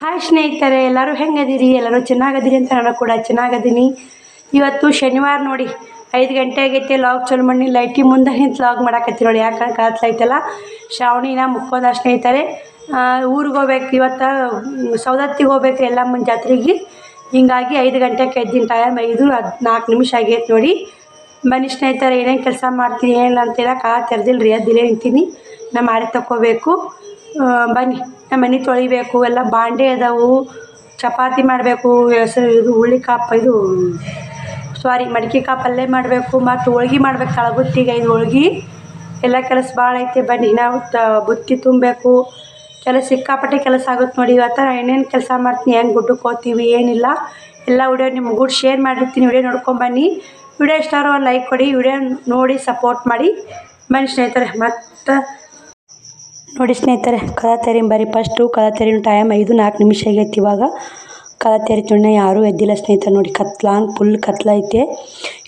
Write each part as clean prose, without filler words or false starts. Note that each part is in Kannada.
ಹಾಯ್ ಸ್ನೇಹಿತರೆ, ಎಲ್ಲರೂ ಹೆಂಗದಿರಿ? ಎಲ್ಲರೂ ಚೆನ್ನಾಗದಿರಿ ಅಂತ ನಾನು ಕೂಡ ಚೆನ್ನಾಗದೀನಿ. ಇವತ್ತು ಶನಿವಾರ ನೋಡಿ, 5 ಗಂಟೆ ಆಗೈತೆ. ಲಾಗ್ ಚಲೋ ಮಾಡಿ ಲೈಟಿ ಮುಂದೆ ನಿಂತು ಲಾಗ್ ಮಾಡಾಕತ್ತಿ ನೋಡಿ. ಯಾಕಂದ್ರೆ ಕಾತ್ಲೈತಲ್ಲ, ಶ್ರಾವಣಿನ ಮುಕ್ಕೋದ ಸ್ನೇಹಿತರೆ. ಊರಿಗೆ ಹೋಗ್ಬೇಕು ಇವತ್ತು, ಸೌದತ್ತಿಗೆ ಹೋಗ್ಬೇಕು ಎಲ್ಲಮ್ಮನ ಜಾತ್ರೆಗೆ. ಹಿಂಗಾಗಿ 5 ಗಂಟೆಗೆ ಎದ್ದಿನ. ಟೈಮ್ 5:14 ಆಗೈತೆ ನೋಡಿ. ಬನ್ನಿ ಸ್ನೇಹಿತರೆ, ಏನೇನು ಕೆಲಸ ಮಾಡ್ತೀನಿ ಏನಿಲ್ಲ ಅಂತ ಹೇಳಕ್ಕೆ ತೆರೆದಿಲ್ಲ ರೀ, ಎದ್ದಿಲ್ಲೇ ನಿಂತೀನಿ. ನಮ್ಮ ಮಾರಿ ತಗೋಬೇಕು. ಬನ್ನಿ, ನಮ್ಮ ಮನೆ ತೊಳಿಬೇಕು, ಎಲ್ಲ ಬಾಂಡೆ ಅದಾವು, ಚಪಾತಿ ಮಾಡಬೇಕು, ಇದು ಹುಳ್ಳಿಕಾಳು, ಇದು ಮಡಿಕೆ ಕಾಳು ಪಲ್ಯ ಮಾಡಬೇಕು, ಮತ್ತು ಹೋಳ್ಗೆ ಮಾಡ್ಬೇಕು. ತಳಬುತ್ತಿಗೆ 5 ಹೋಳ್ಗೆ, ಎಲ್ಲ ಕೆಲಸ ಭಾಳ ಐತೆ. ಬನ್ನಿ, ನಾವು ಬುತ್ತಿ ತುಂಬಬೇಕು. ಕೆಲಸ ಸಿಕ್ಕಾಪಟ್ಟೆ ಕೆಲಸ ಆಗುತ್ತೆ ನೋಡಿ. ಇವತ್ತು ಏನೇನು ಕೆಲಸ ಮಾಡ್ತೀನಿ, ಹೆಂಗೆ ಗುಡ್ಡಕ್ಕೆ ಹೋಗ್ತೀವಿ ಏನಿಲ್ಲ ಎಲ್ಲ ವಿಡಿಯೋ ನಿಮ್ಗೆ ಕೂಡ ಶೇರ್ ಮಾಡಿರ್ತೀನಿ. ವಿಡಿಯೋ ನೋಡ್ಕೊಂಬನ್ನಿ. ವಿಡಿಯೋ ಇಷ್ಟ ಆರೋ ಒಂದು ಲೈಕ್ ಕೊಡಿ, ವಿಡಿಯೋ ನೋಡಿ ಸಪೋರ್ಟ್ ಮಾಡಿ. ಬನ್ನಿ ಸ್ನೇಹಿತರೆ, ಮತ್ತು ನೋಡಿ ಸ್ನೇಹಿತರೆ, ಕದ ತೆರಿನ ಬರೀ ಫಸ್ಟು ಕದ ತೆರಿನ ಟೈಮ್ 5:04 ಆಗೈತಿ. ಇವಾಗ ಕದ ತೆರಿತುಣ್ಣ ಯಾರೂ ಎದ್ದಿಲ್ಲ ಸ್ನೇಹಿತರೆ. ನೋಡಿ ಫುಲ್ ಕತ್ಲೈತೆ.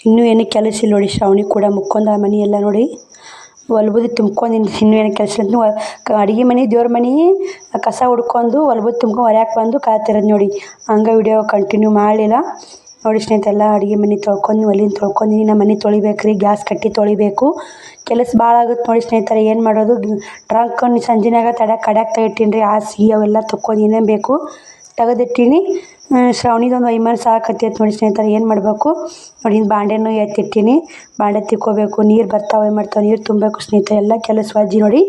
ಇನ್ನೂ ಏನು ಕೆಲಸ ಇಲ್ಲ ನೋಡಿ. ಶ್ರಾವಣಿ ಕೂಡ ಮುಕ್ಕೊಂದ ಮನೆ ಎಲ್ಲ ನೋಡಿ ಒಲ್ಬುದಿ ತುಂಬ್ಕೊಂಡಿನಿ. ಇನ್ನೂ ಏನು ಕೆಲಸ ಇಲ್ಲ. ಅಡುಗೆ ಮನೆ, ದೇವ್ರ ಮನೆ ಕಸ ಹುಡ್ಕೊಂಡು ಒಲ್ಬುದಿ ತುಂಬ್ಕೊಂಡು ಹೊರ್ಯಾಕೆ ಬಂದು ಕದ ತೆರೆದು ನೋಡಿ. ಹಂಗೆ ವಿಡಿಯೋ ಕಂಟಿನ್ಯೂ ಮಾಡಲಿಲ್ಲ ನೋಡಿ ಸ್ನೇಹಿತರೆ. ಎಲ್ಲ ಅಡುಗೆ ಮನೆ ತೊಳ್ಕೊಂಡು ಒಲಿನ ತೊಳ್ಕೊಂಡಿನಿ. ನಮ್ಮ ಮನೆ ತೊಳಿಬೇಕು ರೀ, ಗ್ಯಾಸ್ ಕಟ್ಟಿ ತೊಳಿಬೇಕು. ಕೆಲಸ ಭಾಳ ಆಗುತ್ತೆ ನೋಡಿ ಸ್ನೇಹಿತರೆ. ಏನು ಮಾಡೋದು, ಟ್ರಂಕ್ ಸಂಜಿನಾಗ ಕಡ್ಯಾಕ್ ತೆಗಿಟ್ಟೀನಿ ರೀ. ಹಾಸಿಗೆ ಅವೆಲ್ಲ ತೊಗೊಂಡು ಏನೇನು ಬೇಕು ತೆಗೆದಿಟ್ಟೀನಿ. ಶ್ರಾವಣಿದೊಂದು ವೈಮಾನ ಸಾಕತ್ತೈತೆ ನೋಡಿ ಸ್ನೇಹಿತರೆ. ಏನು ಮಾಡಬೇಕು ನೋಡಿ, ಬಾಂಡೆನೂ ಎತ್ತಿಟ್ಟೀನಿ. ಬಾಂಡೆ ತಿಕ್ಕೋಬೇಕು, ನೀರು ಬರ್ತಾವೆ ಮಾಡ್ತಾವೆ, ನೀರು ತುಂಬಬೇಕು ಸ್ನೇಹಿತರೆ. ಎಲ್ಲ ಕೆಲಸ ವಜ್ಜಿ ನೋಡಿ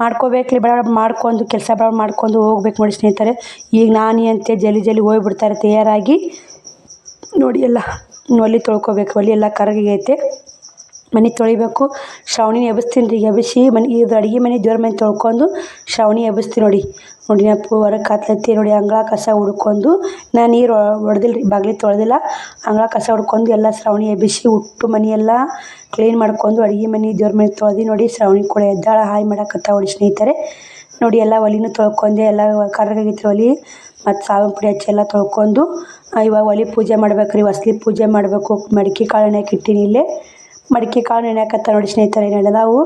ಮಾಡ್ಕೋಬೇಕು ರೀ. ಬಡ ಮಾಡ್ಕೊಂಡು ಕೆಲಸ ಮಾಡ್ಕೊಂಡು ಹೋಗ್ಬೇಕು ನೋಡಿ ಸ್ನೇಹಿತರೆ. ಈಗ ನಾನು ಅಂತೆ ಜಲ್ದಿ ಹೋಗ್ಬಿಡ್ತಾರೆ ತಯಾರಾಗಿ ನೋಡಿ. ಎಲ್ಲ ಒಲೆ ತೊಳ್ಕೊಬೇಕು. ಒಲೆ ಎಲ್ಲ ಕರಗೈತೆ, ಮನೆ ತೊಳಿಬೇಕು. ಶ್ರಾವಣಿನ ಎಬ್ಬಿಸ್ತೀನಿ ರೀ. ಎಬ್ಬಿಸಿ ಇದು ಅಡುಗೆ ಮನೆ, ದೇವ್ರ ಮನೆ ತೊಳ್ಕೊಂಡು ಶ್ರಾವಣಿ ಎಬ್ಬಿಸ್ತೀನಿ ನೋಡಿ. ನಪ್ಪು ಹೊರಗೆ ಕಾತ್ಲತ್ತಿ ನೋಡಿ. ಅಂಗಳ ಕಸ ಹುಡ್ಕೊಂಡು, ನಾನು ನೀರು ಹೊಡೆದಿಲ್ಲ ರೀ, ಬಾಗಿಲು ತೊಳೆದಿಲ್ಲ. ಅಂಗಳ ಕಸ ಹುಡ್ಕೊಂಡು ಎಲ್ಲ ಶ್ರಾವಣಿ ಎಬ್ಬಿಸಿ ಉಟ್ಟು ಮನೆಯೆಲ್ಲ ಕ್ಲೀನ್ ಮಾಡ್ಕೊಂಡು ಅಡುಗೆ ಮನೆ, ದೇವ್ರ ಮನೆ ತೊಳೆದು ನೋಡಿ. ಶ್ರಾವಣಿ ಕೂಡ ಎದ್ದಾಳ, ಹಾಯ್ ಮಾಡಕತ್ತ ನೋಡಿ ಸ್ನೇಹಿತರೆ. ನೋಡಿ ಎಲ್ಲ ಒಲೆನೂ ತೊಳ್ಕೊಂಡೆ, ಎಲ್ಲ ಕರ್ರಗೈತ್ರಿ ಒಲೆ. ಮತ್ತು ಸಾಬೂನು ಪುಡಿ ಹಚ್ಚಿ ಎಲ್ಲ ತೊಳ್ಕೊಂಡು ಇವಾಗ ಒಲೆ ಪೂಜೆ ಮಾಡ್ಬೇಕು ರೀ. ಹೊಸ್ಲಿ ಪೂಜೆ ಮಾಡಬೇಕು. ಮಡಿಕೆ ಕಾಳು ನೆನೆಯಕ್ಕೆ ಇಟ್ಟೀನಿ ಇಲ್ಲೇ. ಮಡಿಕೆ ಕಾಳು ನೆನೆಯಕತ್ತ ನೋಡಿ ಸ್ನೇಹಿತರೆ. ನೆನೆದಾವು.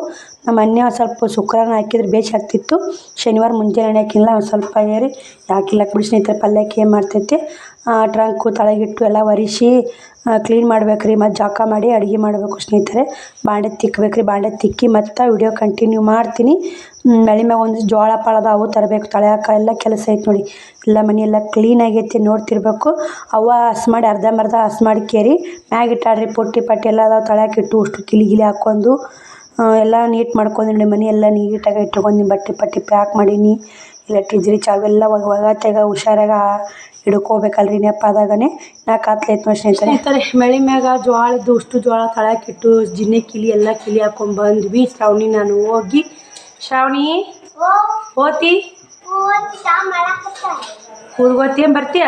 ನಮ್ಮ ಮೊನ್ನೆ ಒಂದು ಸ್ವಲ್ಪ ಶುಕ್ರವಾರ ಹಾಕಿದ್ರೆ ಬೇಸ್ ಆಗ್ತಿತ್ತು. ಶನಿವಾರ ಮುಂಜಾನೆ ನೆನೆಯಕ್ಕಿಲ್ಲ, ಒಂದು ಸ್ವಲ್ಪ ಏರಿ ಹಾಕಿಲ್ಲ ಬಿಡಿ ಸ್ನೇಹಿತರೆ. ಪಲ್ಯಕ್ಕೆ ಏನು ಮಾಡ್ತೈತೆ. ಟ್ರಂಕು ತಳಗಿಟ್ಟು ಎಲ್ಲ ಒರೆಸಿ ಕ್ಲೀನ್ ಮಾಡ್ಬೇಕು ರೀ. ಮತ್ತು ಜಾಕ ಮಾಡಿ ಅಡುಗೆ ಮಾಡಬೇಕು ಸ್ನೇಹಿತರೆ. ಬಾಂಡೆ ತಿಕ್ಕಬೇಕು ರೀ. ಬಾಂಡೆ ತಿಕ್ಕಿ ಮತ್ತು ವಿಡಿಯೋ ಕಂಟಿನ್ಯೂ ಮಾಡ್ತೀನಿ. ಮಳೆ ಮ್ಯಾಗ ಒಂದು ಜೋಳ ಪಾಳದ ಅವು ತರಬೇಕು, ತಳ್ಯಾಕ ಎಲ್ಲ ಕೆಲಸ ಐತೆ ನೋಡಿ. ಎಲ್ಲ ಮನೆಯೆಲ್ಲ ಕ್ಲೀನ್ ಆಗೈತಿ, ನೋಡ್ತಿರ್ಬೇಕು. ಅವ್ವ ಮಾಡಿ ಅರ್ಧಂಬರ್ಧ ಮಾಡಿ ಕೇರಿ ಮ್ಯಾಗ ಇಟ್ಟಾಡ್ರಿ. ಪಟ್ಟಿ ಎಲ್ಲ ಅದಾವೆ ತಳ್ಯಾಕಿಟ್ಟು ಅಷ್ಟು ಗಿಲಿ ಹಾಕ್ಕೊಂಡು ಎಲ್ಲ ನೀಟ್ ಮಾಡ್ಕೊಂಡು ನೋಡಿ. ಮನೆ ಎಲ್ಲ ನೀಟಾಗಿ ಇಟ್ಕೊಂಡು ಬಟ್ಟೆ ಪ್ಯಾಕ್ ಮಾಡೀನಿ. ಇಲ್ಲ ಟಿಜ್ರಿ ಚಾವೆಲ್ಲ ಒಗತ್ಯಾಗ ಹುಷಾರಾಗ ಹಿಡ್ಕೋಬೇಕಲ್ರಿ. ನೆಪ್ಪಾದಾಗನೇ ಕಾತ್ಲೈತೆ ನೋಡಿ ಸ್ನೇಹಿತರೆ. ಮಳೆ ಮ್ಯಾಗ ಜೋಳದ್ದು ಅಷ್ಟು ಜೋಳ ತಳ್ಯಾಕಿಟ್ಟು ಜಿನ್ನೆ ಎಲ್ಲ ಹಾಕೊಂಡು ಬಂದ್ವಿ. ಶ್ರಾವಣಿ ನಾನು ಹೋಗಿ, ಶ್ರಾವಣಿ ಓತಿ ಊರ್ಗೋತಿ ಬರ್ತೀಯ?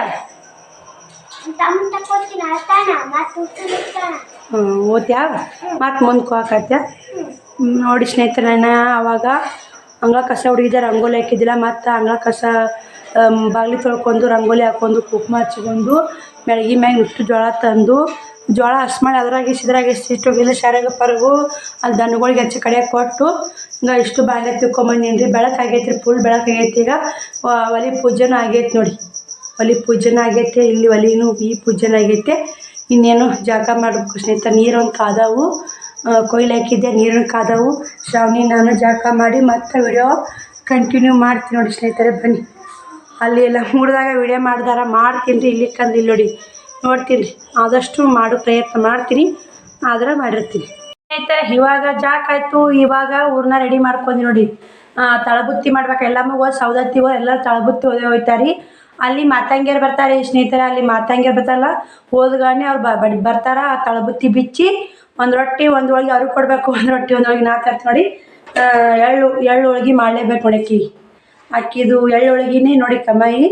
ಓದ್ಯಾ ಮತ್ತು ಮುಂದಕ್ಕೆ ಹೋಗತ್ಯ ನೋಡಿ ಸ್ನೇಹಿತರೆ. ನಾನು ಆವಾಗ ಅಂಗಳ ಕಸ ಹುಡುಗಿದ್ದೆ, ರಂಗೋಲಿ ಹಾಕಿದ್ದಿಲ್ಲ. ಮತ್ತು ಅಂಗಳ ಕಸ ಬಾಗಿಲು ತೊಳ್ಕೊಂಡು ರಂಗೋಲಿ ಹಾಕ್ಕೊಂಡು ಕುಂಕುಮ ಹಚ್ಕೊಂಡು ಬೆಳಗ್ಗೆ ಮ್ಯಾಗ ಇಷ್ಟು ಜೋಳ ತಂದು ಜೋಳ ಮಾಡಿ ಅದ್ರಾಗ ಇಷ್ಟು ಇಲ್ಲ ಶಾರ್ಯಾಗ ಪರಗು ಅಲ್ಲಿ ದನಗಳಿಗೆ ಹಚ್ಚಿ ಕಡಿಯಾಕೆ ಕೊಟ್ಟು ಹಿಂಗೆ ಇಷ್ಟು ಬಾಂಡೆ ತಿಕ್ಕೊಂಬಂದೀನಿ ರೀ. ಬೆಳಕಾಗೈತೆ ರೀ, ಫುಲ್ ಬೆಳಕಾಗೈತೆ. ಈಗ ಒಲೆ ಪೂಜೆನೂ ಆಗೈತೆ ನೋಡಿ. ಒಲೆ ಪೂಜೆನೂ ಆಗೈತೆ. ಇಲ್ಲಿ ಒಲೆನೂ ಈ ಪೂಜೆನೂ ಆಗೈತೆ. ಇನ್ನೇನು ಜಾಗ ಮಾಡಬೇಕು ಸ್ನೇಹಿತರೆ. ನೀರೊಂದು ಕಾದಾವು, ಕೊಯ್ಲು ಹಾಕಿದ್ದೆ, ನೀರನ್ನು ಕಾದಾವು. ಶ್ರಾವಣಿ ನಾನು ಜಾಗ ಮಾಡಿ ಮತ್ತು ವಿಡಿಯೋ ಕಂಟಿನ್ಯೂ ಮಾಡ್ತೀನಿ ನೋಡಿ ಸ್ನೇಹಿತರೆ. ಬನ್ನಿ, ಅಲ್ಲಿ ಎಲ್ಲ ಮೂಡ್ದಾಗ ವಿಡಿಯೋ ಮಾಡ್ತೀನಿ ರೀ. ಇಲ್ಲಿ ಕಂದು ಇಲ್ಲಿ ನೋಡಿ ನೋಡ್ತೀನಿ ರೀ. ಆದಷ್ಟು ಮಾಡೋ ಪ್ರಯತ್ನ ಮಾಡ್ತೀನಿ, ಆದ್ರೆ ಮಾಡಿರ್ತೀನಿ ಸ್ನೇಹಿತರೆ. ಇವಾಗ ಜಾಕ್ ಆಯಿತು. ಇವಾಗ ಊರನ್ನ ರೆಡಿ ಮಾಡ್ಕೊಂಡು ನೋಡಿ. ತಳಬುತ್ತಿ ಮಾಡ್ಬೇಕು. ಎಲ್ಲಮ್ಮ ಹೋಗಿ ಸೌದತ್ತಿ ಹೋಗಿ ಎಲ್ಲ ತಳಬುತ್ತಿ ಹೋಯ್ತಾರೆ. ಅಲ್ಲಿ ಮಾತಂಗಿಯರು ಬರ್ತಾರೆ ಸ್ನೇಹಿತರೆ. ಅಲ್ಲಿ ಮಾತಂಗಿಯರು ಬರ್ತಾರಲ್ಲ, ಹೋದ್ಗಾನೆ ಅವ್ರು ಬರ್ತಾರೆ. ಆ ತಳಬುತ್ತಿ ಬಿಚ್ಚಿ ಒಂದು ರೊಟ್ಟಿ ಒಂದು ಹೋಳ್ಗೆ ಅವ್ರಿಗೆ ಕೊಡಬೇಕು. ಒಂದು ರೊಟ್ಟಿ ಒಂದು ಹೋಳ್ಗೆ ನಾ ತರ್ತೀನಿ ನೋಡಿ. ಎಳ್ಳು ಹೋಳ್ಗೆ ಮಾಡಲೇಬೇಕು ನೋಡಿ. ಅಕ್ಕಿದು ಎಳ್ಳು ಹೋಳ್ಗಿನೇ ನೋಡಿ ಕಮ್ಮಾಯಿ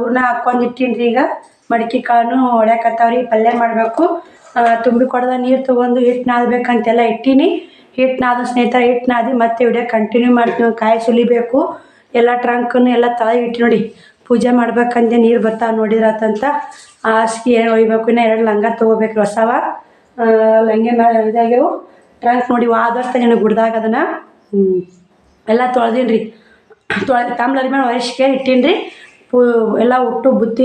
ಊರನ್ನ ಹಾಕ್ಕೊಂಡು ಇಟ್ಟೀನಿ ರೀ. ಈಗ ಮಡಿಕೆ ಕಾಳು ಹೊಡ್ಯಾಕತ್ತಾವ್ರಿ. ಪಲ್ಯ ಮಾಡಬೇಕು. ತುಂಬಿ ಕೊಡದ ನೀರು ತೊಗೊಂಡು ಹಿಟ್ಟು ನಾದಬೇಕಂತೆಲ್ಲ ಇಟ್ಟೀನಿ. ಹಿಟ್ಟು ನಾದು ಸ್ನೇಹಿತರೆ. ಹಿಟ್ಟು ನಾದಿ ಮತ್ತೆ ವಿಡಿಯೋ ಕಂಟಿನ್ಯೂ ಮಾಡ್ತೀವಿ. ಕಾಯಿ ಸುಲಿಬೇಕು. ಎಲ್ಲ ಟ್ರಂಕನ್ನು ಎಲ್ಲ ತಳಗೆ ಇಟ್ಟು ನೋಡಿ. ಪೂಜೆ ಮಾಡ್ಬೇಕಂದೆ ನೀರು ಬರ್ತಾವೆ ನೋಡಿರತ್ತಂತ. ಹಾಸಿಗೆ ಏನು ಒಯ್ಬೇಕು. ಇನ್ನೂ 2 ಲಂಗ ತೊಗೋಬೇಕು ಹೊಸವ. ಲಂಗೆ ಇದಾಗ್ಯವು. ಟ್ರಂಕ್ ನೋಡಿ ವಾದರ್ಸ್ತ ನನಗೆ ಗುಡ್ದಾಗ ಅದನ್ನು ಎಲ್ಲ ತೊಳೆದೀನಿ ರೀ. ತಾಮ್ಲರಿ ಮೇಲೆ ಒರೆಸ್ಕೆ ಇಟ್ಟೀನಿ ರೀ. ಎಲ್ಲ ಉಟ್ಟು ಬುತ್ತಿ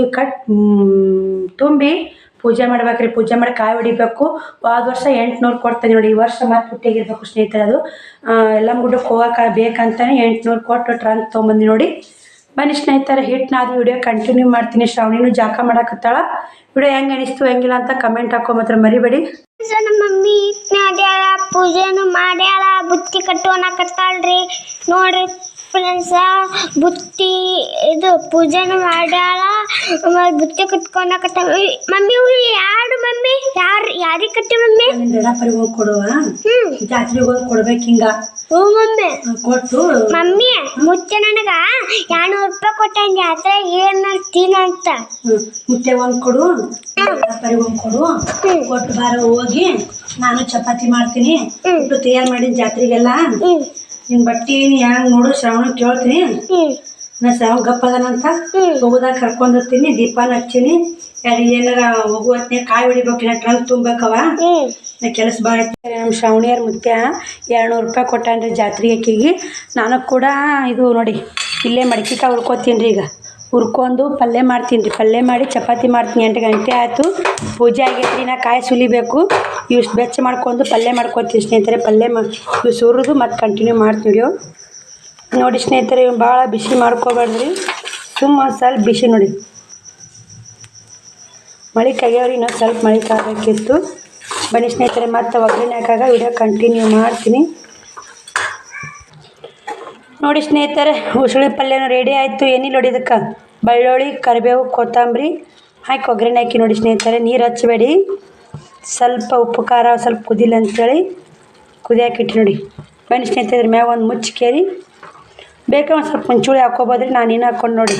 ತುಂಬಿ ಪೂಜೆ ಮಾಡ್ಬೇಕ್ರಿ. ಪೂಜೆ ಮಾಡಿ ಕಾಯಿ ಹೊಡಿಬೇಕು. ಹೋದ ವರ್ಷ 800 ಕೊಡ್ತೇನೆ ನೋಡಿ, ಈ ವರ್ಷ ಮತ್ತೆ ಹುಟ್ಟಿಗಿರ್ಬೇಕು ಸ್ನೇಹಿತರೆ. ಅದು ಎಲ್ಲಮ್ಮ ಗುಡ್ಡಕ್ಕೆ ಹೋಗಕ್ಕೆ ಬೇಕಂತಾನೆ 800 ಕೊಟ್ಟು ಟ್ರಂಕ್ ತೊಗೊಂಬಂದು ನೋಡಿ. ಬನ್ನಿ ಸ್ನೇಹಿತರೆ, ಹಿಟ್ಟು ನಾದಿ ವಿಡಿಯೋ ಕಂಟಿನ್ಯೂ ಮಾಡ್ತೀನಿ. ಶ್ರಾವಣಿನೂ ಜಾಕ ಮಾಡಕತ್ತಾಳ. ವಿಡಿಯೋ ಹೆಂಗೆ ಅನಿಸ್ತು ಹೆಂಗಿಲ್ಲ ಅಂತ ಕಮೆಂಟ್ ಹಾಕೋ ಮಾತ್ರ ಮರಿಬೇಡಿ. ನಮ್ಮ ಮಮ್ಮಿ ಮಾಡ್ಯಾಳ, ಪೂಜೆನು ಮಾಡ್ಯಾಳ, ಬುತ್ತಿ ಕಟ್ಟೋನಕತ್ತಾಳ್ರಿ ನೋಡ್ರಿ ಫ್ರೆಂಡ್ಸ. ಬುತ್ತಿ ಇದು ಪೂಜೆನು ಮಾಡ್ಯಾಳ, ಆಮೇಲೆ ಬುತ್ತಿ ಕಟ್ಕೊಳಕತ್ತ. ಮಮ್ಮಿ ಯಾರು ಮಮ್ಮಿ ಯಾರಿಗೆ ಕಟ್ಟಿ ಮಮ್ಮಿ? ದಡಪರಿಗೆ ಹೋಗಿ ಕೊಡುವ, ಜಾತ್ರೆಗೆ ಹೋಗಿ ಕೊಡ್ಬೇಕು ಹಿಂಗ. ಹ್ಞೂ ಮಮ್ಮಿ ಕೊಟ್ಟು ಮಮ್ಮಿ ಮುತ್ತೆ ನನಗ 200 ರೂಪಾಯಿ ಕೊಟ್ಟಾನ ಜಾತ್ರೆ ಏನ್ ಮಾಡ್ತೀನಂತ. ಮುತ್ತೆ ಒಂದು ಕೊಡು, ದಡಪರಿಗೆ ಹೋಗಿ ಕೊಡು, ಕೊಟ್ಟು ಬಾರ ಹೋಗಿ ನಾನು ಚಪಾತಿ ಮಾಡ್ತೀನಿ. ಇಟ್ಟು ತಯಾರು ಮಾಡಿನ ಜಾತ್ರೆಗೆಲ್ಲ ನಿನ್ ಬಟ್ಟಿ ಹೆಂಗ್ ನೋಡು ಶ್ರಾವಣ ಕೇಳ್ತೀನಿ. ನಾ ಶ್ರಾವಣ ಗಪ್ಪದನಂತ ಹೋಗುದಾಗ ಕರ್ಕೊಂಡಿರ್ತೀನಿ, ದೀಪಾನ ಹಚ್ಚಿನಿ. ಯಾರು ಏನಾರ ಹೋಗುವತ್ನೇ ಕಾಯಿ ಹೊಡಿಬೇಕಿನ ಟ್ರಂಕ್ ತುಂಬಬೇಕವ. ನಾ ಕೆಲಸ ಭಾಳ ಐತಿ. ನಮ್ಮ ಶ್ರಾವಣಿಯರ್ ಮುತ್ಯ 200 ರೂಪಾಯಿ ಕೊಟ್ಟಾನ್ರಿ ಜಾತ್ರೆ ಅಕ್ಕಿಗೆ. ನಾನು ಕೂಡ ಇದು ನೋಡಿ ಇಲ್ಲೇ ಮಡಿಕೆಕಾಯಿ ಹುರ್ಕೋತೀನಿ ರೀ. ಈಗ ಹುರ್ಕೊಂಡು ಪಲ್ಯ ಮಾಡ್ತೀನಿ ರೀ. ಪಲ್ಯ ಮಾಡಿ ಚಪಾತಿ ಮಾಡ್ತೀನಿ. 8 ಗಂಟೆ ಆಯಿತು, ಪೂಜೆ ಆಗೈತ್ರಿ. ನಾ ಕಾಯಿ ಸುಲಿಬೇಕು. ಇಷ್ಟು ಬೆಚ್ಚ ಮಾಡ್ಕೊಂಡು ಪಲ್ಯ ಮಾಡ್ಕೊತೀನಿ ಸ್ನೇಹಿತರೆ. ಪಲ್ಯ ಇವು ಸುರಿದು ಮತ್ತು ಕಂಟಿನ್ಯೂ ಮಾಡ್ತೀನಿ ವಿಡಿಯೋ ನೋಡಿ ಸ್ನೇಹಿತರೆ. ಭಾಳ ಬಿಸಿ ಮಾಡ್ಕೋಬೇಡ್ರಿ, ಸುಮ್ಮ ಸ್ವಲ್ಪ ಬಿಸಿ ನೋಡಿ. ಮಳೆ ಕೈಯವ್ರಿ, ಇನ್ನೊಂದು ಸ್ವಲ್ಪ ಮಳೆ ಕಾಗಬೇಕಿತ್ತು. ಬನ್ನಿ ಸ್ನೇಹಿತರೆ, ಮತ್ತು ಒಗ್ಗರಣೆ ಹಾಕಾಗ ವಿಡಿಯೋ ಕಂಟಿನ್ಯೂ ಮಾಡ್ತೀನಿ ನೋಡಿ ಸ್ನೇಹಿತರೆ. ಉಸುಳಿ ಪಲ್ಯನೂ ರೆಡಿ ಆಯಿತು. ಏನಿಲ್ಲ ನೋಡಿ, ಇದಕ್ಕೆ ಬೆಳ್ಳುಳ್ಳಿ, ಕರಿಬೇವು, ಕೊತ್ತಂಬರಿ ಹಾಕಿ ಒಗ್ಗರಣೆ ಹಾಕಿ ನೋಡಿ ಸ್ನೇಹಿತರೆ. ನೀರು ಹಚ್ಚಬೇಡಿ, ಸ್ವಲ್ಪ ಉಪ್ಪು ಖಾರ ಸ್ವಲ್ಪ ಕುದಿಲ್ಲ ಅಂಥೇಳಿ ಕುದಿಯಾಕಿಟ್ಟು ನೋಡಿ. ಬನ್ನಿ ಸ್ನೇಹಿತರೆ, ಇದ್ರ ಮ್ಯಾಗ ಒಂದು ಮುಚ್ಚಿಕೇರಿ ಬೇಕಾದ್ರೆ ಒಂದು ಸ್ವಲ್ಪ ಮುಂಚೂಳಿ ಹಾಕ್ಕೋಬೋದ್ರಿ. ನಾನು ಏನು ಹಾಕ್ಕೊಂಡು ನೋಡಿ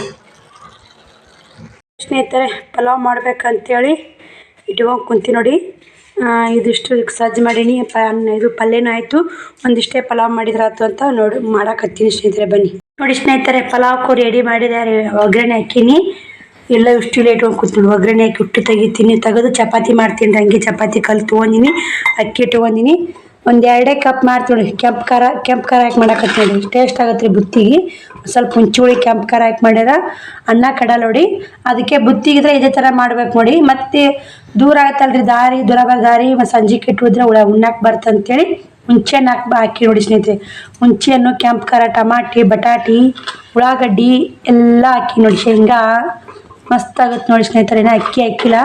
ಸ್ನೇಹಿತರೆ. ಪಲಾವ್ ಮಾಡ್ಬೇಕಂತೇಳಿ ಇಟ್ಕೊಂಡು ಕುಂತಿ ನೋಡಿ. ಇದಿಷ್ಟು ಸಜ್ಜು ಮಾಡೀನಿ. ಇದು ಪಲ್ಯನೂ ಆಯಿತು. ಒಂದಿಷ್ಟೇ ಪಲಾವ್ ಮಾಡಿದ್ರಾಯ್ತು ಅಂತ ನೋಡಿ ಮಾಡಾಕತ್ತೀನಿ ಸ್ನೇಹಿತರೆ. ಬನ್ನಿ ನೋಡಿ ಸ್ನೇಹಿತರೆ, ಪಲಾವ್ಕು ರೆಡಿ ಮಾಡಿದ್ದಾರೆ. ಒಗ್ಗರಣೆ ಹಾಕೀನಿ. ಎಲ್ಲ ಇಷ್ಟು ಇಟ್ಕೊಂಡು ಕೂತ್ಕೊಂಡು ಒಗ್ಗರಣೆ ಹಾಕಿ ಹಿಟ್ಟು ತೆಗಿತೀನಿ. ತೆಗೆದು ಚಪಾತಿ ಮಾಡ್ತೀನಿ. ಹಂಗೆ ಚಪಾತಿ ಕಲ್ಲು ತೊಗೊಂಡಿನಿ, ಅಕ್ಕಿ ತೊಗೊಂಡಿನಿ. ಒಂದು 2 ಕಪ್ ಮಾಡ್ತೀನಿ. ಕೆಂಪು ಖಾರ ಹಾಕಿ ಮಾಡಾಕತ್ತೀನಿ ನೋಡಿ. ಟೇಸ್ಟ್ ಆಗತ್ತೆ ರೀ ಬುತ್ತಿಗೆ. ಸ್ವಲ್ಪ ಹುಂಚುಳಿ ಕೆಂಪು ಖಾರ ಹಾಕಿ ಮಾಡ್ಯಾರ. ಅನ್ನ ಕಡಲೆ ನೋಡಿ. ಅದಕ್ಕೆ ಬುತ್ತಿಗಿದ್ರೆ ಇದೇ ಥರ ಮಾಡ್ಬೇಕು ನೋಡಿ. ಮತ್ತು ದೂರ ಆಗತ್ತಲ್ರಿ ದಾರಿ, ದಾರಿ ಮತ್ತು ಸಂಜೆಗೆ ಇಟ್ಟಿದ್ರೆ ಉಣ್ಣಾಕೆ ಬರ್ತಂತೇಳಿ ಹುಂಚೆಹಣ್ಣು ಹಾಕಿ ನೋಡಿ ಸ್ನೇಹಿತರೆ. ಹುಂಚೆಹಣ್ಣು, ಕೆಂಪು ಖಾರ, ಟಮಾಟಿ, ಬಟಾಟಿ, ಉಳ್ಳಾಗಡ್ಡಿ ಎಲ್ಲ ಹಾಕಿ ನೋಡಿ. ಶೇಂಗಾ ಮಸ್ತ್ ಆಗುತ್ತೆ ನೋಡಿ ಸ್ನೇಹಿತರೆ. ಅಕ್ಕಿ ಹಾಕಿಲ್ಲ,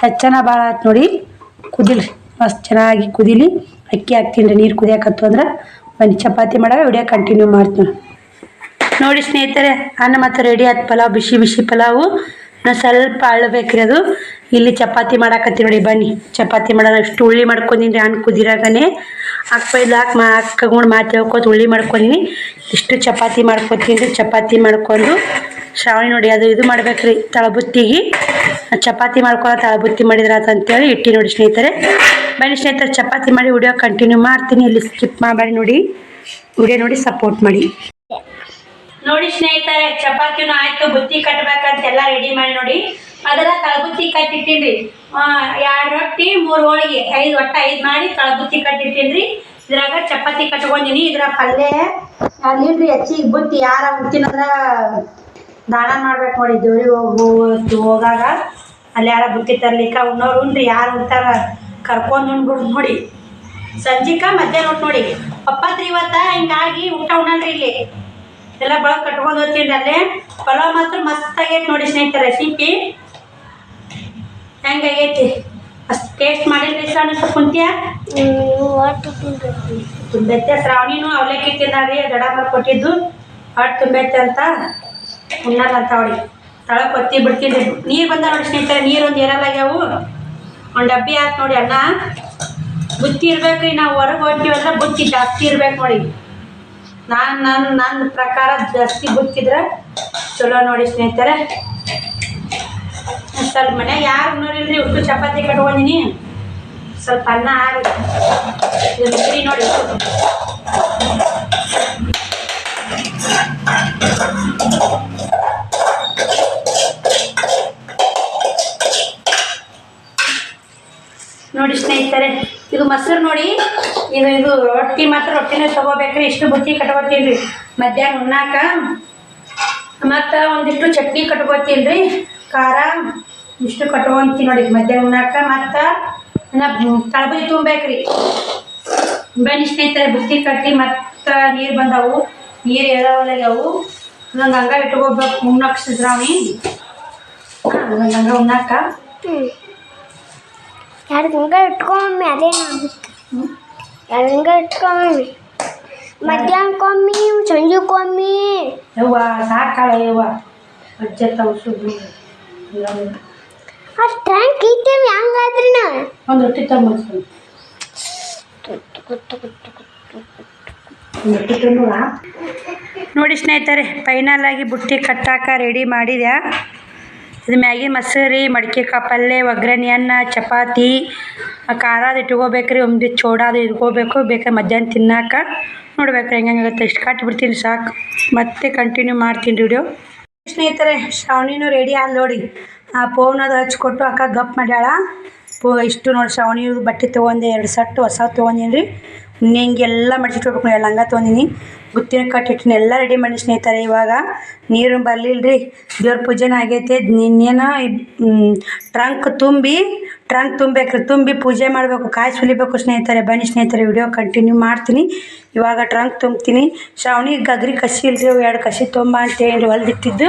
ಹೆಚ್ಚನ ಭಾಳ ಆಯ್ತು ನೋಡಿ. ಕುದಿಲ್ರಿ, ಮಸ್ತ್ ಚೆನ್ನಾಗಿ ಕುದಿಲಿ. ಅಕ್ಕಿ ಹಾಕ್ತೀನಿ ರೀ. ನೀರು ಕುದಿಯಾಕತ್ತು ಅಂದ್ರೆ ಬನ್ನಿ ಚಪಾತಿ ಮಾಡಾಗ ವಿಡಿಯೋ ಕಂಟಿನ್ಯೂ ಮಾಡ್ತೀನಿ ನೋಡಿ ಸ್ನೇಹಿತರೆ. ಅನ್ನ ಮತ್ತು ರೆಡಿ ಆಯ್ತು ಪಲಾವ್, ಬಿಸಿ ಬಿಸಿ ಪಲಾವು. ನಾನು ಸ್ವಲ್ಪ ಅಳ್ಬೇಕ್ರಿ ಅದು. ಇಲ್ಲಿ ಚಪಾತಿ ಮಾಡಾಕತ್ತೀನಿ ನೋಡಿ. ಬನ್ನಿ ಚಪಾತಿ ಮಾಡೋಣ. ಇಷ್ಟು ಉಳ್ಳಿ ಮಾಡ್ಕೊಂಡಿನಿ ರೀ. ಹಣ್ಣು ಕುದಿರಾಗನೇ ಹಾಕ್ಕೊಂಡು ಮಾತು ಹೇಳ್ಕೊತ ಉಳ್ಳಿ ಮಾಡ್ಕೊಂಡಿನಿ. ಇಷ್ಟು ಚಪಾತಿ ಮಾಡ್ಕೊತೀನಿ ರೀ. ಚಪಾತಿ ಮಾಡ್ಕೊಂಡು ಶ್ರಾವಣಿ ನೋಡಿ ಅದು ಇದು ಮಾಡ್ಬೇಕ್ರಿ ತಳಬುತ್ತಿಗೆ. ಚಪಾತಿ ಮಾಡ್ಕೊಂಡು ತಳಬುತ್ತಿ ಮಾಡಿದ್ರಾತ ಅಂತೇಳಿ ಇಟ್ಟು ನೋಡಿ ಸ್ನೇಹಿತರೆ. ಬನ್ನಿ ಸ್ನೇಹಿತರೆ, ಚಪಾತಿ ಮಾಡಿ ವಿಡಿಯೋ ಕಂಟಿನ್ಯೂ ಮಾಡ್ತೀನಿ. ಇಲ್ಲಿ ಸ್ಕಿಪ್ ಮಾಡಬೇಡಿ ನೋಡಿ, ವಿಡಿಯೋ ನೋಡಿ ಸಪೋರ್ಟ್ ಮಾಡಿ ನೋಡಿ ಸ್ನೇಹಿತರೆ. ಚಪಾತಿನೂ ಆಯಿತು, ಬುತ್ತಿ ಕಟ್ಟಬೇಕಂತೆಲ್ಲ ರೆಡಿ ಮಾಡಿ ನೋಡಿ. ಅದರ ತಳಬುತ್ತಿ ಕಟ್ಟಿಟ್ಟಿನಿ. 2 ರೊಟ್ಟಿ 3 ಹೋಳಿಗೆ 5 ಮಾಡಿ ತಳಬುತ್ತಿ ಕಟ್ಟಿಟ್ಟಿನಿ ರೀ. ಇದ್ರಾಗ ಚಪಾತಿ ಕಟ್ಕೊಂಡಿನಿ. ಇದ್ರ ಪಲ್ಯ ಅಲ್ಲಿಲ್ರಿ ಹೆಚ್ಚಿಗೆ ಬುತ್ತಿ ಯಾರ ಉಂತಿನಂದ್ರೆ ದಾನ ಮಾಡ್ಬೇಕು ನೋಡಿ. ದೇವ್ರಿಗೆ ಹೋಗಾಗ ಅಲ್ಲಿ ಯಾರ ಬುತ್ತಿ ತರ್ಲಿಕ್ಕೆ ಉಣ್ಣೋರು ಉಣ್ರಿ, ಯಾರು ಉಣ್ತಾರ ಕರ್ಕೊಂಡು ಉಣ್ಬಿಡು ನೋಡಿ. ಸಂಜಿಕ ಮಧ್ಯಾಹ್ನ ಊಟ ನೋಡಿ. ಪಪ್ಪತ್ರಿ ಇವತ್ತ ಹಿಂಗಾಗಿ ಊಟ ಉಣ್ಣಲ್ರಿ. ಇಲ್ಲಿ ಎಲ್ಲ ಬಳಗ ಕಟ್ಕೊಂಡು ಹೋಗ್ತೀನಿ ರೀ. ಅಲ್ಲೇ ಪಲಾವ್ ಮಾತ್ರ ಮಸ್ತ್ ಆಗೈತೆ ನೋಡಿ ಸ್ನೇಹಿತರೆ. ರೆಸಿಪಿ ಹೆಂಗಾಗೈತಿ ಅಷ್ಟು ಟೇಸ್ಟ್ ಮಾಡಿಲ್ರಿ. ಸಣ್ಣ ಕುಂತಿಯ ತುಂಬೈತೆ. ಶ್ರಾವಣಿನೂ ಅವಲಕ್ಕಿ ತಿನ್ನಾರಿ ದಡ ಕೊಟ್ಟಿದ್ದು ಹೊಟ್ಟೆ ತುಂಬೈತೆ ಅಂತ ಉಣ್ಣಲ್ಲ ಅಂತ ಅವಳಿ ತಳಕ್ಕೆ ಹೊತ್ತಿ ಬಿಡ್ತೀನಿ. ನೀರು ಬಂದ ನೋಡಿ ಸ್ನೇಹಿತರೆ. ನೀರು ಒಂದು ಏರಲ್ಲಾಗ್ಯಾವು. ಒಂದು ಡಬ್ಬಿ ಹಾಕಿ ನೋಡಿ. ಅನ್ನ ಬುತ್ತಿ ಇರ್ಬೇಕು ರೀ. ನಾವು ಹೊರಗೆ ಹೋಗ್ತೀವಂದ್ರೆ ಬುತ್ತಿ ಜಾಸ್ತಿ ಇರ್ಬೇಕು ನೋಡಿ. ನನ್ನ ಪ್ರಕಾರ ಜಾಸ್ತಿ ಬುತ್ತಿದ್ರೆ ಚಲೋ ನೋಡಿ ಸ್ನೇಹಿತರೆ. ಸ್ವಲ್ಪ ಮನೆ ಯಾರು ನೋಡಿಲ್ರಿ. ಉಪ್ಪು ಚಪಾತಿ ಕಟ್ಕೊಂಡಿನಿ. ಸ್ವಲ್ಪ ಅನ್ನ ಆಗಿ ನೋಡಿ. ನೋಡಿ ಸ್ನೇಹಿತರೆ, ಇದು ಮೊಸರು ನೋಡಿ. ಇದು ರೊಟ್ಟಿ ಮಾತ್ರ ರೊಟ್ಟಿನೇ ತೊಗೋಬೇಕ್ರಿ. ಇಷ್ಟು ಬುತ್ತಿ ಕಟ್ಕೋತೀನಿ ರೀ. ಮಧ್ಯಾಹ್ನ ಉಣ್ಣಾಕ ಮತ್ತು ಒಂದಿಷ್ಟು ಚಟ್ನಿ ಕಟ್ಕೊತೀನಿ ರೀ, ಖಾರ ಇಷ್ಟು ಕಟ್ಕೊಂತೀನಿ ನೋಡಿ ಮಧ್ಯಾಹ್ನ ಉಣ್ಣಾಕ. ಮತ್ತು ತಳಬದಿ ತುಂಬೇಕ್ರಿ. ಬನ್ನಿ ಸ್ನೇಹಿತರೆ, ಬುತ್ತಿ ಕಟ್ಟಿ ಮತ್ತು ನೀರು ಬಂದವು, ನೀರು ಎಳವಲ್ಲಾಗ್ಯಾವು. ನಂಗೆ ಹಂಗೆ ಇಟ್ಕೋಬೇಕು ಉಣ್ಣಾಕ ಸಿದ್ರಾಮಿ. ನಂಗೆ ಹಂಗೆ ಉಣ್ಣಾಕ ಎರಡು ಹಂಗೆ ಇಟ್ಕೊಂಬಮ್ಮಿ, ಅದೇನಾಗುತ್ತೆ. ಎರಡು ಹಂಗೆ ಇಟ್ಕೊಂಬಮ್ಮಿ, ಮಧ್ಯಾಹ್ನಕ್ಕೊಮ್ಮಿ ಸಂಜೆಗೊಮ್ಮಿ. ಯವ್ವ ಸಾಕಾಳ ಯವ್ವ ಅಜ್ಜ ತವಸುದು. ಆ ಟ್ಯಾಂಕ್ ಇಟ್ಟೇವಿ ಹಂಗಾದ್ರಿ ನಾ ಒಂದು ರೊಟ್ಟಿ ತಗೊಂಡು ನೋಡಿ ಸ್ನೇಹಿತರೆ, ಫೈನಲ್ ಆಗಿ ಬುಟ್ಟಿ ಕಟ್ಟಾಕ ರೆಡಿ ಮಾಡಿದೆ. ಇದು ಮ್ಯಾಗಿ ಮೊಸರಿ, ಮಡಿಕೆ ಪಲ್ಯ, ಒಗ್ಗರಣೆ ಅನ್ನ, ಚಪಾತಿ, ಖಾರದ ಇಟ್ಕೋಬೇಕ್ರಿ. ಒಂದು ಚೋಡಾದು ಇಟ್ಕೋಬೇಕು, ಬೇಕಾದ್ರೆ ಮಧ್ಯಾಹ್ನ ತಿನ್ನಾಕ. ನೋಡ್ಬೇಕ್ರಿ ಹೆಂಗಾಗುತ್ತೆ. ಇಷ್ಟು ಕಟ್ಬಿಡ್ತೀನಿ ಸಾಕು, ಮತ್ತೆ ಕಂಟಿನ್ಯೂ ಮಾಡ್ತೀನಿ ವಿಡಿಯೋ. ಸ್ನೇಹಿತರೆ, ಶ್ರಾವಣಿನೂ ರೆಡಿ ಆದ ನೋಡಿ. ಆ ಫೋನ್ ಅದು ಹಚ್ಕೊಟ್ಟು ಅಕ್ಕ ಗಪ್ ಮಾಡ್ಯಾಳ. ಇಷ್ಟು ನೋಡಿ ಶ್ರಾವಣಿ ಬಟ್ಟೆ ತೊಗೊಂಡೆ, 2 ಸೆಟ್ ಹೊಸ ತೊಗೊಂಡೀನಿ ರೀ. ಹಿಂಗೆಲ್ಲ ಮಡಿಸಿಟ್ಕೋಬೇಕು. 2 ಲಂಗ ತೊಗೊಂಡಿನಿ, ಬುತ್ತಿನ ಕಟ್ಟಿಟ್ಟಿನಿ, ಎಲ್ಲ ರೆಡಿ ಮಾಡಿ ಸ್ನೇಹಿತರೆ. ಇವಾಗ ನೀರು ಬರಲಿಲ್ಲ ರೀ, ದೇವ್ರ ಪೂಜೆನ ಆಗೈತೆ. ನಿನ್ನೇನೋ ಟ್ರಂಕ್ ತುಂಬಬೇಕ್ರಿ, ತುಂಬಿ ಪೂಜೆ ಮಾಡಬೇಕು, ಕಾಯಿ ಸುಲಿಬೇಕು ಸ್ನೇಹಿತರೆ. ಬನ್ನಿ ಸ್ನೇಹಿತರೆ, ವಿಡಿಯೋ ಕಂಟಿನ್ಯೂ ಮಾಡ್ತೀನಿ. ಇವಾಗ ಟ್ರಂಕ್ ತುಂಬ್ತೀನಿ. ಶ್ರಾವಣಿ ಗಗ್ರಿ ಕಸಿ ಇಲ್ರಿ, 2 ಕಸಿ ತುಂಬ ಅಂತೇಳಿ ಹೊಲ್ದಿಟ್ಟಿದ್ದು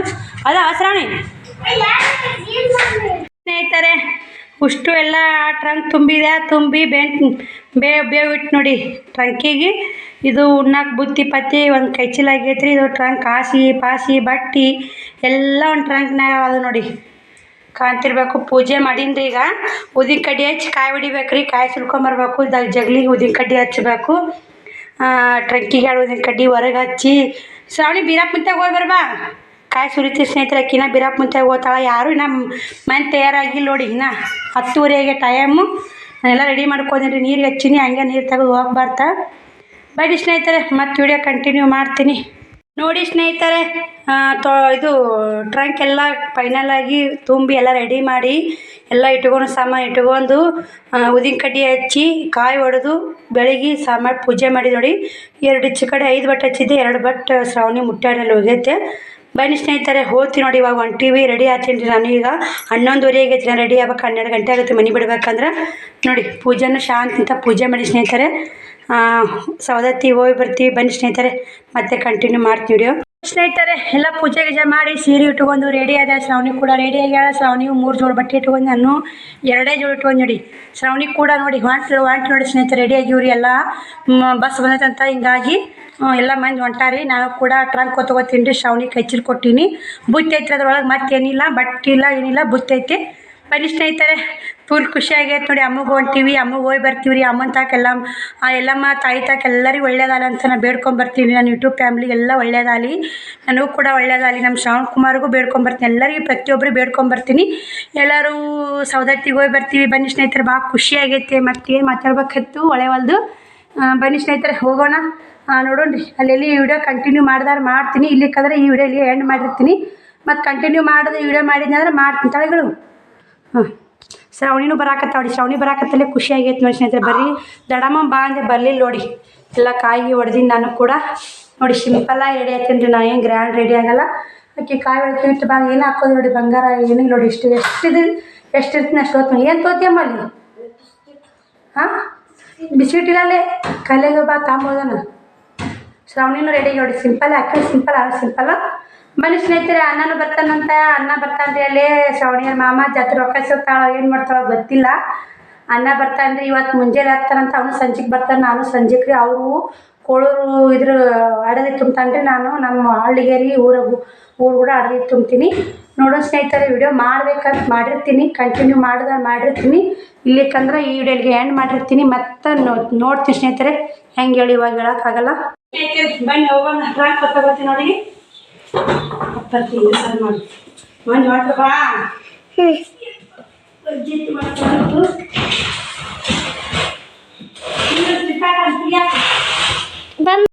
ಅದ ಶ್ರಾವಣಿ. ಸ್ನೇಹಿತರೆ, ಉಷ್ಟು ಎಲ್ಲ ಟ್ರಂಕ್ ತುಂಬಿದೆ. ತುಂಬಿ ಬೇವಿಟ್ಟು ನೋಡಿ ಟ್ರಂಕಿಗೆ. ಇದು ಉಣ್ಣಾಕ ಬುತ್ತಿ ಪತ್ತಿ ಒಂದು ಕೈಚೀಲ ಆಗೈತ್ರಿ. ಇದು ಟ್ರಂಕ್ ಹಾಸಿ ಪಾಸಿ ಬಟ್ಟೆ ಎಲ್ಲ ಒಂದು ಟ್ರಂಕ್ನಾಗ ಅದು ನೋಡಿ, ಕಾಣ್ತಿರ್ಬೇಕು. ಪೂಜೆ ಮಾಡೀನಿ ಈಗ. ಉದಿನ ಕಡ್ಡಿ ಹಚ್ಚಿ ಕಾಯಿ ಹೊಡಿಬೇಕ್ರಿ, ಕಾಯಿ ಸುಲ್ಕೊಂಬರ್ಬೇಕು. ಜಗ್ಲಿಗೆ ಉದಿನ ಕಡ್ಡಿ ಹಚ್ಚಬೇಕು. ಟ್ರಂಕಿಗೆ 2 ಉದಿನ ಕಡ್ಡಿ ಹೊರಗೆ ಹಚ್ಚಿ. ಶ್ರಾವಣಿ ಬೀರಾಪ್ ಮುಂತಾಗ ಹೋಗಿ ಬರ್ಬಾ, ಕಾಯಿ ಸುರಿತೀವಿ ಸ್ನೇಹಿತರೆ. ಅಕ್ಕಿನ ಬೀರಾಪ್ ಮುಂತಾಗ ಹೋಗ್ತಾಳೆ. ಯಾರು ಇನ್ನು ಮನೆ ತಯಾರಾಗಿಲ್ಲ ನೋಡಿ, ಇನ್ನು 10:30 ಟೈಮು. ನಾನೆಲ್ಲ ರೆಡಿ ಮಾಡ್ಕೊಂಡಿರಿ, ನೀರಿಗೆ ಹಚ್ಚಿನಿ, ಹಂಗೆ ನೀರು ತೆಗೆದು ಹೋಗ್ಬಾರ್ತಾ. ಬನ್ನಿ ಸ್ನೇಹಿತರೆ, ಮತ್ತೆ ವಿಡಿಯೋ ಕಂಟಿನ್ಯೂ ಮಾಡ್ತೀನಿ. ನೋಡಿ ಸ್ನೇಹಿತರೆ, ಇದು ಟ್ರಂಕ್ ಎಲ್ಲ ಫೈನಲ್ ಆಗಿ ತುಂಬಿ ಎಲ್ಲ ರೆಡಿ ಮಾಡಿ ಎಲ್ಲ ಇಟ್ಕೊಂಡು ಸಾಮಾನು ಇಟ್ಕೊಂಡು ಉದಿನ ಕಡ್ಡಿ ಹಚ್ಚಿ ಕಾಯಿ ಹೊಡೆದು ಬೆಳಗ್ಗೆ ಸಾಮಾನು ಪೂಜೆ ಮಾಡಿ ನೋಡಿ. 2 ಈಚೆ ಕಡೆ 5 ಬಟ್ಟೆ ಹಚ್ಚಿದ್ದೆ, 2 ಬಟ್ಟೆ ಶ್ರಾವಣಿ ಮುಟ್ಟಾಡಲ್ಲಿ ಹೋಗೈತೆ. ಬನ್ನಿ ಸ್ನೇಹಿತರೆ, ಹೋಗ್ತೀನಿ ನೋಡಿ. ಇವಾಗ ಹೊಂಟೀವಿ, ರೆಡಿ ಆಗ್ತೀನಿ ರೀ. ನಾನು ಈಗ 11:30 ಆಗೈತಿ. ನಾನು ರೆಡಿ ಆಗ್ಬೇಕು, 12 ಗಂಟೆ ಆಗುತ್ತೆ ಮನೆ ಬಿಡ್ಬೇಕಂದ್ರೆ. ನೋಡಿ ಪೂಜೆನ ಶಾಂತಿಂತ ಪೂಜೆ ಮಾಡಿ ಸ್ನೇಹಿತರೆ. ಸವದತ್ತಿ ಹೋಗಿ ಬರ್ತೀವಿ. ಬನ್ನಿ ಸ್ನೇಹಿತರೆ, ಮತ್ತೆ ಕಂಟಿನ್ಯೂ ಮಾಡ್ತೀವಿ ವಿಡಿಯೋ. ಸ್ನೇಹಿತರೆ, ಎಲ್ಲ ಪೂಜೆ ಗೀಜೆ ಮಾಡಿ ಸೀರೆ ಇಟ್ಕೊಂಡು ರೆಡಿ ಆದ. ಶ್ರಾವಣಿ ಕೂಡ ರೆಡಿ ಆಗ್ಯಾಳ. ಶ್ರಾವಣಿ 3 ಜೋಡಿ ಬಟ್ಟೆ ಇಟ್ಕೊಂಡು, ನಾನು 2 ಜೋಡಿ ಇಟ್ಕೊಂಡು ನೋಡಿ. ಶ್ರಾವಣಿ ಕೂಡ ನೋಡಿ ಹೊಂಟು ನೋಡಿ ಸ್ನೇಹಿತರೆ, ರೆಡಿ ಆಗಿವ್ರಿ. ಎಲ್ಲ ಬಸ್ ಬಂದೈತಂತ, ಹಿಂಗಾಗಿ ಎಲ್ಲ ಮಂದಿ ಹೊಂಟಾರಿ. ನಾನು ಕೂಡ ಟ್ರಂಕ್ ತೊಗೋತೀನಿ ರೀ. ಶ್ರಾವಣಿ ಕೈಚೀಲ ಕೊಟ್ಟೀನಿ. ಬುತ್ತಿ ಐತ್ರಿ, ಅದ್ರೊಳಗೆ ಮತ್ತೇನಿಲ್ಲ, ಬಟ್ಟೆ ಇಲ್ಲ ಏನಿಲ್ಲ, ಬುತ್ತಿ ಐತೆ. ಬನ್ನಿ ಸ್ನೇಹಿತರೆ, ಫುಲ್ ಖುಷಿ ಆಗೈತೆ ನೋಡಿ. ಅಮ್ಮಗೆ ಹೊಂಟೀವಿ, ಅಮ್ಮಗೆ ಹೋಗಿ ಬರ್ತೀವಿ ರೀ. ಅಮ್ಮನ ತಾಕೆಲ್ಲ ಎಲ್ಲಮ್ಮ ತಾಯಿ ತಾಕೆ ಎಲ್ಲರಿಗೂ ಒಳ್ಳೇದಾಗಲಿ ಅಂತ ನಾನು ಬೇಡ್ಕೊಂಬರ್ತೀನಿ. ನನ್ನ ಯೂಟ್ಯೂಬ್ ಫ್ಯಾಮ್ಲಿಗೆಲ್ಲ ಒಳ್ಳೇದಾಗಲಿ, ನನಗೂ ಕೂಡ ಒಳ್ಳೇದಾಗಲಿ. ನಮ್ಮ ಶ್ರಾವಣ್ ಕುಮಾರ್ಗೂ ಬೇಡ್ಕೊಂಬರ್ತೀನಿ, ಎಲ್ಲರಿಗೂ ಪ್ರತಿಯೊಬ್ಬರು ಬೇಡ್ಕೊಂಬರ್ತೀನಿ. ಎಲ್ಲರೂ ಸವದತ್ತಿಗೆ ಹೋಗಿ ಬರ್ತೀವಿ. ಬನ್ನಿ ಸ್ನೇಹಿತರೆ, ಭಾಳ ಖುಷಿ ಆಗೈತೆ. ಮತ್ತೇನು ಮಾತಾಡ್ಬೇಕಿತ್ತು ಒಳ್ಳೆವಲ್ದು. ಬನ್ನಿ ಸ್ನೇಹಿತರೆ, ಹೋಗೋಣ. ನೋಡೋಣ ರೀ, ಅಲ್ಲಿ ವಿಡಿಯೋ ಕಂಟಿನ್ಯೂ ಮಾಡ್ತೀನಿ. ಇಲ್ಲಿಕ್ಕಂದ್ರೆ ಈ ವಿಡಿಯೋ ಇಲ್ಲಿ ಎಂಡ್ ಮಾಡಿರ್ತೀನಿ. ಮತ್ತು ಕಂಟಿನ್ಯೂ ಮಾಡೋದು ವಿಡಿಯೋ ಮಾಡಿದ್ನಿ ಅಂದ್ರೆ ಮಾಡ್ತೀನಿ ತಳೆಗಳು. ಶ್ರಾವಣಿನೂ ಬರಾಕತ್ತಾವಡಿ. ಶ್ರಾವಣಿ ಬರಾಕತ್ತಲ್ಲೇ ಖುಷಿ ಆಗೈತೆ ನೋಡಿ ಸ್ನೇಹಿತರೆ. ಬರ್ರಿ ದಡಮ್ಮ ಬಾ ಅಂದೆ, ಬರಲಿಲ್ಲ ನೋಡಿ. ಎಲ್ಲ ಕಾಯಿಗೆ ಹೊಡೆದೀನಿ ನಾನು ಕೂಡ ನೋಡಿ. ಸಿಂಪಲ್ಲಾಗಿ ರೆಡಿ ಆಗ್ತೀನಿ ರೀ, ನಾನು ಏನು ಗ್ರ್ಯಾಂಡ್ ರೆಡಿ ಆಗಲ್ಲ. ಅಕ್ಕಿ ಕಾಯಿ ಹೊಡ್ತೀವಿ ಬಾ, ಏನು ಹಾಕೋದು ನೋಡಿ, ಬಂಗಾರ ಏನಿಲ್ಲ ನೋಡಿ. ಎಷ್ಟಿರ್ತೀನಿ ಅಷ್ಟು ಹೊತ್ತು. ಏನು ತೋತಿಯಮ್ಮ ಅಲ್ಲಿ? ಹಾಂ, ಬಿಸ್ಕಿಟ್ಟಿಲ್ಲಲ್ಲೇ ಕಲೆಗೆ ಬಾ ತಾಂಬೋದನ. ಶ್ರಾವಣಿನೂ ರೆಡಿ ನೋಡಿ. ಸಿಂಪಲ್ ಹಾಕಿ ಸಿಂಪಲ್. ಬನ್ನಿ ಸ್ನೇಹಿತರೆ, ಅನ್ನನೂ ಬರ್ತಾನಂತ. ಅನ್ನ ಬರ್ತಾನ್ರಿ ಅಲ್ಲೇ. ಶ್ರಾವಣಿಯರ ಮಾಮ ಜಾತ್ರೆ ರೊಕ್ಕ ಸಿಗ್ತಾಳೋ ಏನು ಮಾಡ್ತಾಳೋ ಗೊತ್ತಿಲ್ಲ. ಅನ್ನ ಬರ್ತಾನ್ರಿ. ಇವತ್ತು ಮುಂಜಾನೆ ಹಾಕ್ತಾನಂತ, ಅವನು ಸಂಜೆಗೆ ಬರ್ತಾನೆ, ನಾನು ಸಂಜೆಗೆ ರೀ. ಅವರು ಕೋಳೂರು ಇದ್ರ ಅಡಲಿ ತುಂಬ್ತಾನೆ ರೀ. ನಾನು ನಮ್ಮ ಹಳ್ಳಿಗೇರಿ ಊರು ಕೂಡ ಅಡಲಿ ತುಂಬ್ತೀನಿ. ನೋಡೋ ಸ್ನೇಹಿತರೆ, ವಿಡಿಯೋ ಮಾಡ್ಬೇಕಂತ ಮಾಡಿರ್ತೀನಿ, ಕಂಟಿನ್ಯೂ ಮಾಡಿರ್ತೀನಿ. ಇಲ್ಲಿಕ್ಕಂದ್ರೆ ಈ ವಿಡಿಯೋಗೆ ಎಂಡ್ ಮಾಡಿರ್ತೀನಿ. ಮತ್ತೆ ನೋಡ್ತೀನಿ ಸ್ನೇಹಿತರೆ, ಹೆಂಗೆ ಹೇಳಿ ಇವಾಗ ಹೇಳೋಕ್ಕಾಗಲ್ಲ. ಬನ್ನಿ ಹೋಗೋಣ. ಟ್ರಾಕ್ ತಗೋತೀನಿ ನೋಡಿ. ಬರ್ತೀನಿ ಸರ್ ಮಾಡಿ ಮಂದಿ ಹೊಂಟ್ರ ಬಾ. ಜಿತ್ತು ಮಾಡ್ಕೊಂಡು ಬಂದು